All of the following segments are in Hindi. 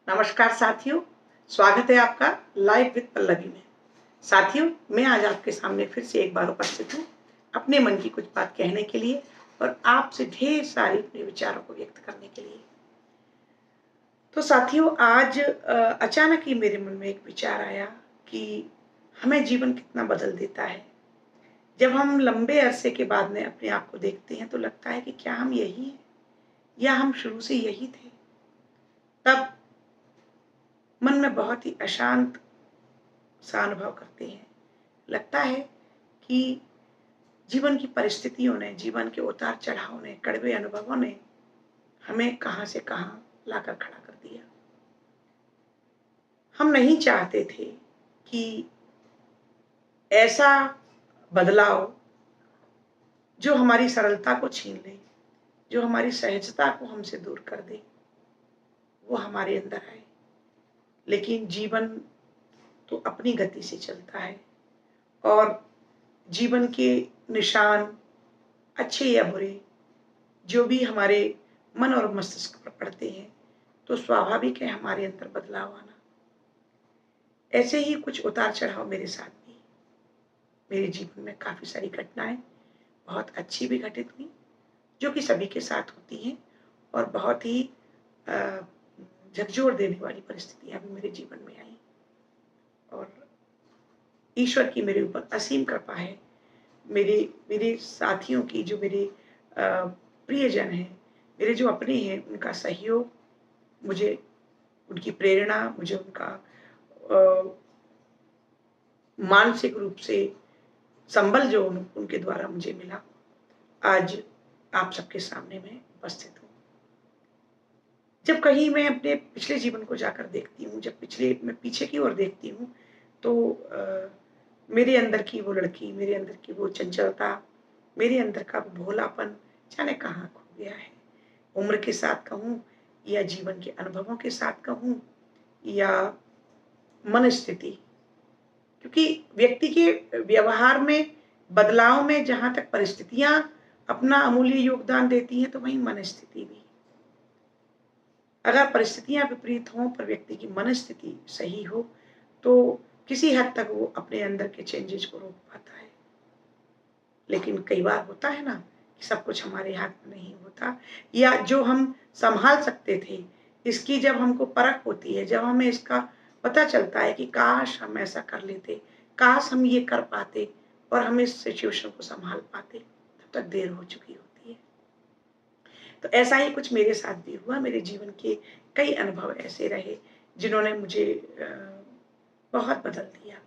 नमस्कार साथियों, स्वागत है आपका लाइव विद पल्लवी में। साथियों, मैं आज आपके सामने फिर से एक बार उपस्थित हूँ अपने मन की कुछ बात कहने के लिए और आपसे ढेर सारे अपने विचारों को व्यक्त करने के लिए। तो साथियों, आज अचानक ही मेरे मन में एक विचार आया कि हमें जीवन कितना बदल देता है। जब हम लंबे अरसे के बाद में अपने आप को देखते हैं तो लगता है कि क्या हम यही हैं या हम शुरू से यही थे। तब मन में बहुत ही अशांत सा अनुभव करते हैं। लगता है कि जीवन की परिस्थितियों ने, जीवन के उतार-चढ़ाव ने, कड़वे अनुभवों ने हमें कहाँ से कहाँ लाकर खड़ा कर दिया। हम नहीं चाहते थे कि ऐसा बदलाव जो हमारी सरलता को छीन ले, जो हमारी सहजता को हमसे दूर कर दे, वो हमारे अंदर आए। लेकिन जीवन तो अपनी गति से चलता है और जीवन के निशान, अच्छे या बुरे, जो भी हमारे मन और मस्तिष्क पर पड़ते हैं, तो स्वाभाविक है हमारे अंदर बदलाव आना। ऐसे ही कुछ उतार-चढ़ाव मेरे साथ भी, मेरे जीवन में काफ़ी सारी घटनाएँ बहुत अच्छी भी घटित हुई, जो कि सभी के साथ होती हैं और बहुत ही अ, झकझोर देने वाली परिस्थितियाँ भी मेरे जीवन में आईं। और ईश्वर की मेरे ऊपर असीम कृपा है। मेरे मेरे साथियों की, जो मेरे प्रियजन हैं, मेरे जो अपने हैं, उनका सहयोग, मुझे उनकी प्रेरणा, मुझे उनका अ, मानसिक रूप से संबल जो उनके द्वारा मुझे मिला, आज आप सबके सामने मैं उपस्थित हूँ। जब कहीं मैं अपने पिछले जीवन को जाकर देखती हूँ, जब मैं पीछे की ओर देखती हूँ, तो मेरे अंदर की वो लड़की, मेरे अंदर की वो चंचलता, मेरे अंदर का वो भोलापन जाने कहाँ खो गया है। उम्र के साथ कहूँ या जीवन के अनुभवों के साथ कहूँ या मनस्थिति, क्योंकि व्यक्ति के व्यवहार में, बदलाव में जहाँ तक परिस्थितियाँ अपना अमूल्य योगदान देती हैं, तो वहीं मनस्थिति भी। अगर परिस्थितियाँ विपरीत हों पर व्यक्ति की मनस्थिति सही हो, तो किसी हद तक वो अपने अंदर के चेंजेज़ को रोक पाता है। लेकिन कई बार होता है ना कि सब कुछ हमारे हाथ में नहीं होता, या जो हम सँभाल सकते थे, इसकी जब हमको परख होती है, जब हमें इसका पता चलता है कि काश हम ऐसा कर लेते, काश हम ये कर पाते और हम इस सिचुएशन को सँभाल पाते, तब तक देर हो चुकी होती है। तो ऐसा ही कुछ मेरे साथ भी हुआ। मेरे जीवन के कई अनुभव ऐसे रहे जिन्होंने मुझे बहुत बदल दिया।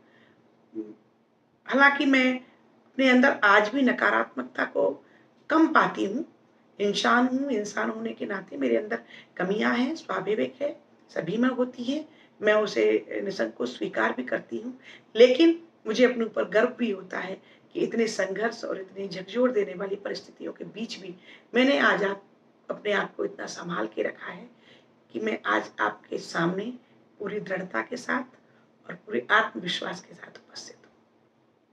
हालाँकि मैं अपने अंदर आज भी नकारात्मकता को कम पाती हूँ। इंसान हूँ, इंसान होने के नाते मेरे अंदर कमियाँ हैं, स्वाभाविक है, सभी में होती हैं। मैं उसे निसंकोच स्वीकार भी करती हूँ। लेकिन मुझे अपने ऊपर गर्व भी होता है कि इतने संघर्ष और इतनी झकझोर देने वाली परिस्थितियों के बीच भी मैंने आज अपने आप को इतना सँभाल के रखा है कि मैं आज आपके सामने पूरी दृढ़ता के साथ और पूरे आत्मविश्वास के साथ उपस्थित हूँ।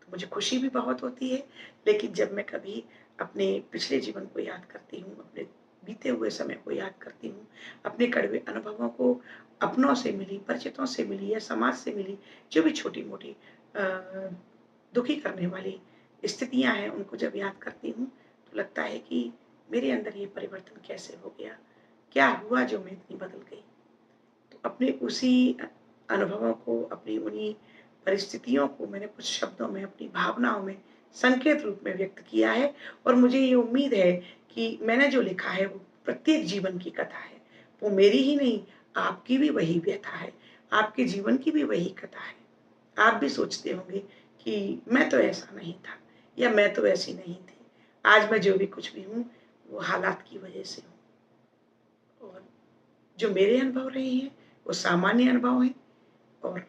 तो मुझे खुशी भी बहुत होती है, लेकिन जब मैं कभी अपने पिछले जीवन को याद करती हूँ, अपने बीते हुए समय को याद करती हूँ, अपने कड़वे अनुभवों को, अपनों से मिली, परिचितों से मिली या समाज से मिली जो भी छोटी-मोटी दुखी करने वाली स्थितियाँ हैं, उनको जब याद करती हूँ, तो लगता है कि मेरे अंदर ये परिवर्तन कैसे हो गया? क्या हुआ जो मैं इतनी बदल गई? तो अपने उसी अनुभवों को, अपनी उन्हीं परिस्थितियों को मैंने कुछ शब्दों में, अपनी भावनाओं में संकेत रूप में व्यक्त किया है और मुझे ये उम्मीद है कि मैंने जो लिखा है वो प्रत्येक जीवन की कथा है। वो मेरी ही नहीं, आपकी भी वही व्यथा है, आपके जीवन की भी वही कथा है। आप भी सोचते होंगे कि मैं तो ऐसा नहीं था या मैं तो ऐसी नहीं थी। आज मैं जो भी कुछ भी हूँ, वो हालात की वजह से हूँ और जो मेरे अनुभव रहे हैं, वो सामान्य अनुभव हैं और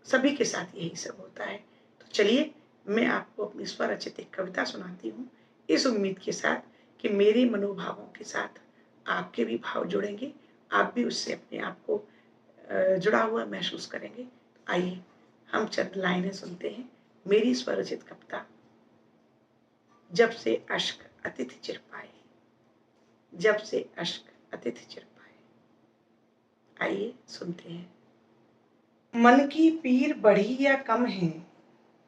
सभी के साथ यही सब होता है। तो चलिए, मैं आपको अपनी स्वरचित एक कविता सुनाती हूँ, इस उम्मीद के साथ कि मेरे मनोभावों के साथ आपके भी भाव जुड़ेंगे, आप भी उससे अपने आप को जुड़ा हुआ महसूस करेंगे। तो आइए, हम चंद लाइनें सुनते हैं, मेरी स्वरचित कविता, जब से अश्क अतिथि चिर पाए, जब से अश्क अतिथि चिर पाए। आइए सुनते हैं। मन की पीर बढ़ी या कम है,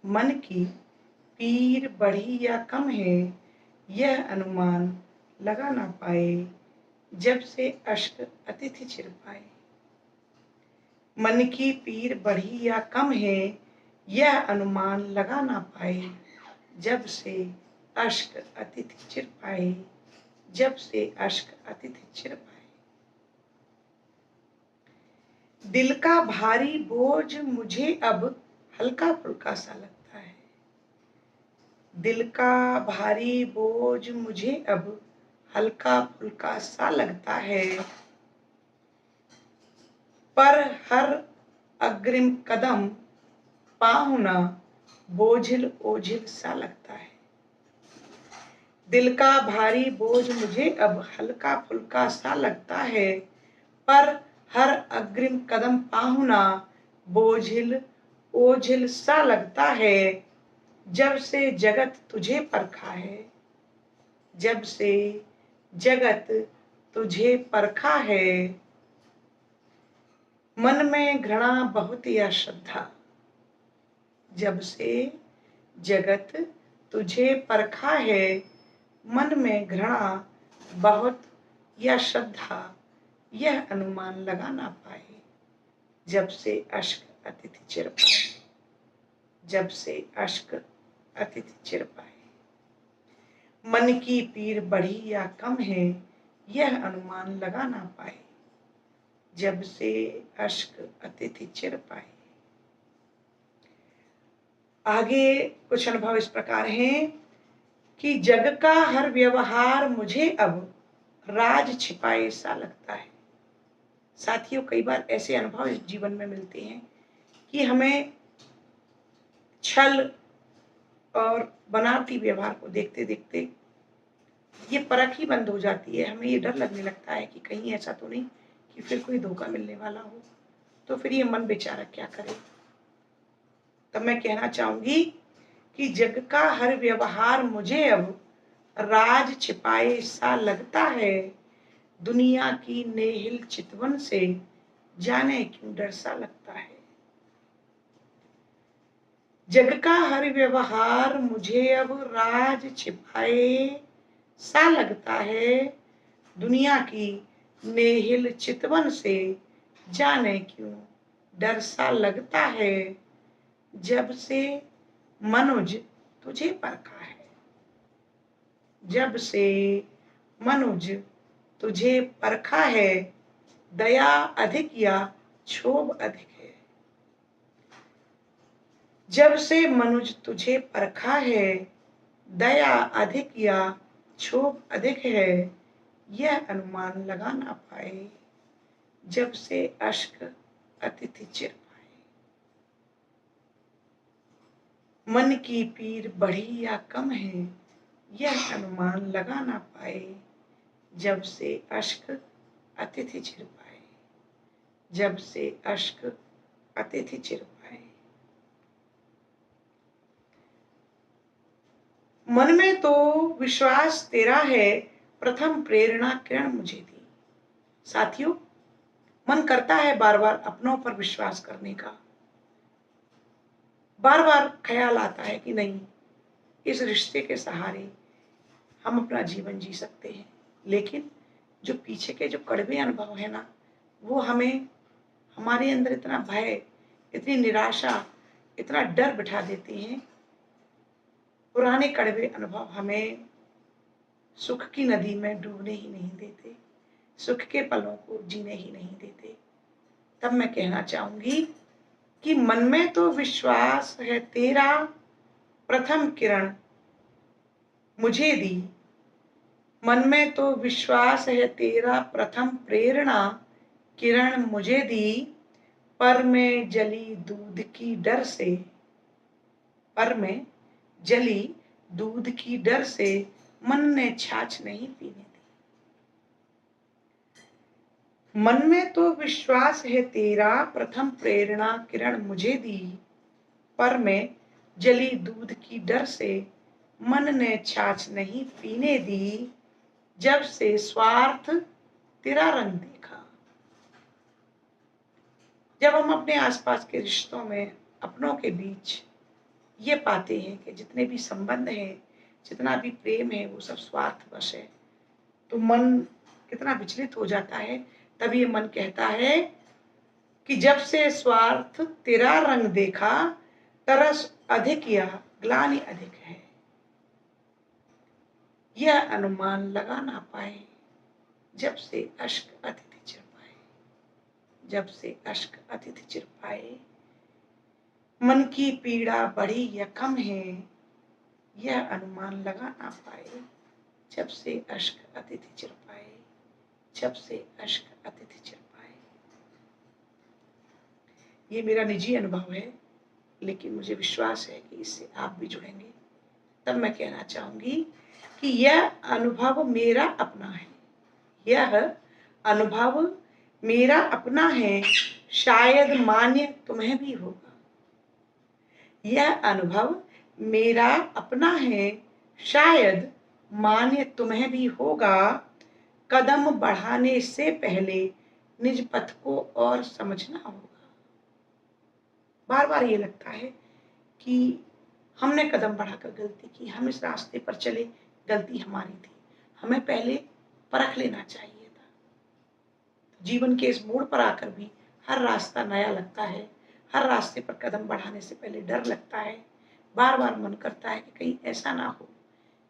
मन की पीर बढ़ी या कम है, यह अनुमान लगा ना पाए, जब से अश्क अतिथि चिर पाए। मन की पीर बढ़ी या कम है, यह अनुमान लगा ना पाए, जब से अश्क अतिथि चिर पाए, जब से अश्क अतिथि चिर पाए। दिल का भारी बोझ मुझे अब हल्का फुल्का सा लगता है, दिल का भारी बोझ मुझे अब हल्का फुल्का सा लगता है, पर हर अग्रिम कदम पाहुना बोझिल ओझिल सा लगता है। दिल का भारी बोझ मुझे अब हल्का फुल्का सा लगता है, पर हर अग्रिम कदम पाहुना बोझिल ओझिल सा लगता है, जब से जगत तुझे परखा है, जब से जगत तुझे परखा है। मन में घृणा बहुत या श्रद्धा, जब से जगत तुझे परखा है, मन में घृणा बहुत या श्रद्धा, यह अनुमान लगा ना पाए, जब से अश्क अतिथि चिर पाए, जब से अश्क अतिथि चिर पाए। मन की पीर बढ़ी या कम है, यह अनुमान लगा ना पाए, जब से अश्क अतिथि चिर पाए। आगे कुछ अनुभव इस प्रकार हैं कि जग का हर व्यवहार मुझे अब राज छिपाए सा लगता है। साथियों, कई बार ऐसे अनुभव इस जीवन में मिलते हैं कि हमें छल और बनावटी व्यवहार को देखते देखते ये परख ही बंद हो जाती है। हमें ये डर लगने लगता है कि कहीं ऐसा तो नहीं कि फिर कोई धोखा मिलने वाला हो, तो फिर ये मन बेचारा क्या करे। तब मैं कहना चाहूंगी कि जग का हर व्यवहार मुझे अब राज छिपाए सा लगता है, दुनिया की नेहिल चितवन से जाने क्यों डर सा लगता है। जग का हर व्यवहार मुझे अब राज छिपाए सा लगता है, दुनिया की नेहिल चितवन से जाने क्यों डर सा लगता है, जब से मनुज तुझे परखा है, जब से मनुज तुझे परखा है, दया अधिक या क्षोभ अधिक है। जब से मनुज तुझे परखा है, दया अधिक या क्षोभ अधिक है, यह अनुमान लगा ना पाए, जब से अश्क अतिथि चिर पाए। मन की पीर बढ़ी या कम है, यह अनुमान लगा ना पाए, जब से अश्क अतिथि चिर पाए, जब से अश्क अतिथि चिर पाए। मन में तो विश्वास तेरा है, प्रथम प्रेरणा किरण मुझे दी। साथियों, मन करता है बार बार अपनों पर विश्वास करने का, बार बार ख्याल आता है कि नहीं, इस रिश्ते के सहारे हम अपना जीवन जी सकते हैं, लेकिन जो पीछे के जो कड़वे अनुभव है ना, वो हमें हमारे अंदर इतना भय, इतनी निराशा, इतना डर बिठा देते हैं। पुराने कड़वे अनुभव हमें सुख की नदी में डूबने ही नहीं देते, सुख के पलों को जीने ही नहीं देते। तब मैं कहना चाहूंगी कि मन में तो विश्वास है तेरा, प्रथम किरण मुझे दी। मन में तो विश्वास है तेरा, प्रथम प्रेरणा किरण मुझे दी, पर मैं जली दूध की डर से, पर मैं जली दूध की डर से मन ने छाछ नहीं पीने दी। मन में तो विश्वास है तेरा, प्रथम प्रेरणा किरण मुझे दी, पर मैं जली दूध की डर से मन ने छाछ नहीं पीने दी, जब से स्वार्थ तेरा रंग देखा। जब हम अपने आसपास के रिश्तों में, अपनों के बीच ये पाते हैं कि जितने भी संबंध हैं, जितना भी प्रेम है, वो सब स्वार्थवश है, तो मन कितना विचलित हो जाता है। तब ये मन कहता है कि जब से स्वार्थ तेरा रंग देखा, तरस अधिक या ग्लानि अधिक है। यह अनुमान लगा ना पाए, जब से अश्क अतिथि चिर पाए। जब से अश्क अतिथि चिर पाए, मन की पीड़ा बढ़ी या कम है, यह अनुमान लगा ना पाए, जब से अश्क अतिथि चिर पाए। जब से अश्क अतिथि चिर पाए। ये मेरा निजी अनुभव है, लेकिन मुझे विश्वास है कि इससे आप भी जुड़ेंगे। तब मैं कहना चाहूंगी कि यह अनुभव मेरा अपना है। यह अनुभव मेरा अपना है, शायद मान्य तुम्हें भी होगा। यह अनुभव मेरा अपना है, शायद मान्य तुम्हें भी होगा। कदम बढ़ाने से पहले निज पथ को और समझना होगा। बार बार ये लगता है कि हमने कदम बढ़ाकर गलती की, हम इस रास्ते पर चले, गलती हमारी थी, हमें पहले परख लेना चाहिए था। जीवन के इस मोड़ पर आकर भी हर रास्ता नया लगता है, हर रास्ते पर कदम बढ़ाने से पहले डर लगता है। बार बार मन करता है कि कहीं ऐसा ना हो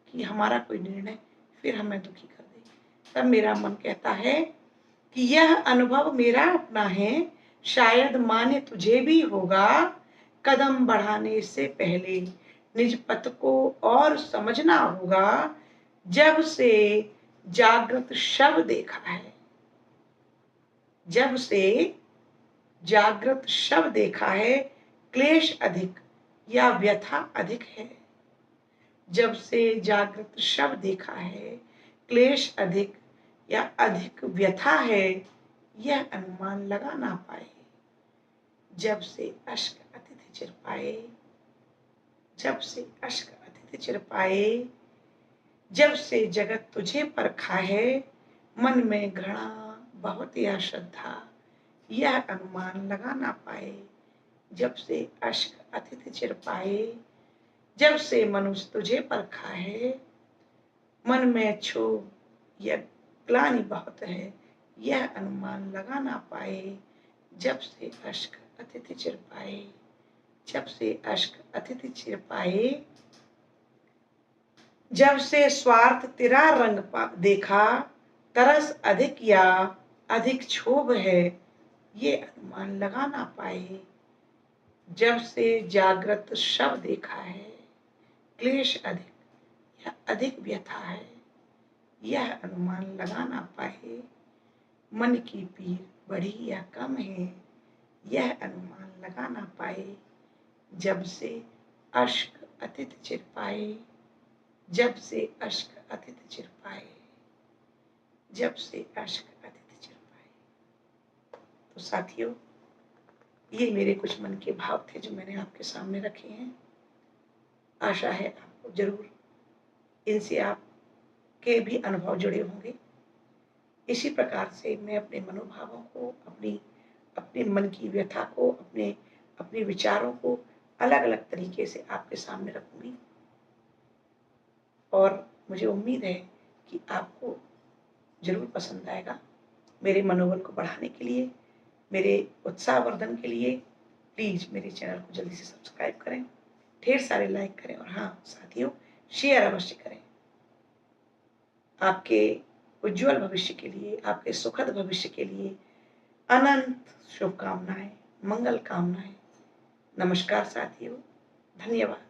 कि हमारा कोई निर्णय फिर हमें दुखी कर दे। तब मेरा मन कहता है कि यह अनुभव मेरा अपना है, शायद मान्य तुझे भी होगा। कदम बढ़ाने से पहले निज पथ को और समझना होगा। जब से जागृत शव देखा है, जब से जागृत शव देखा है, क्लेश अधिक या व्यथा अधिक है। जब से जागृत शव देखा है, क्लेश अधिक या अधिक व्यथा है, यह अनुमान लगा ना पाए। जब से अश्क अतिथि चिर पाए। जब से अश्क अतिथि चिर पाए। जब से जगत तुझे परखा है, मन में घृणा बहुत या श्रद्धा, यह अनुमान लगा ना पाए। जब से अश्क अतिथि चिर पाए। जब से मनुष्य तुझे परखा है, मन में क्षोभ या ग्लानि बहुत है, यह अनुमान लगा ना पाए। जब से अश्क अतिथि चिर पाए। जब से अश्क अतिथि चिर पाए। जब से स्वार्थ तेरा रंग देखा, तरस अधिक या अधिक क्षोभ है, ये अनुमान लगा ना पाए। जब से जागृत शव देखा है, क्लेश अधिक या अधिक व्यथा है, यह अनुमान लगा ना पाए। मन की पीर बढ़ी या कम है, यह अनुमान लगा ना पाए। जब से अश्क अतिथि चिर पाए। जब से अश्क अतिथि चिर पाए। जब से अश्क अतिथि चिर पाए। तो साथियों, ये मेरे कुछ मन के भाव थे जो मैंने आपके सामने रखे हैं। आशा है आपको जरूर इनसे आपके भी अनुभव जुड़े होंगे। इसी प्रकार से मैं अपने मनोभावों को, अपने मन की व्यथा को, अपने विचारों को अलग अलग तरीके से आपके सामने रखूंगी। और मुझे उम्मीद है कि आपको जरूर पसंद आएगा। मेरे मनोबल को बढ़ाने के लिए, मेरे उत्साहवर्धन के लिए प्लीज मेरे चैनल को जल्दी से सब्सक्राइब करें, ढेर सारे लाइक करें, और हाँ साथियों, शेयर अवश्य करें। आपके उज्जवल भविष्य के लिए, आपके सुखद भविष्य के लिए अनंत शुभकामनाएं, मंगल कामनाएं। नमस्कार साथियों, धन्यवाद।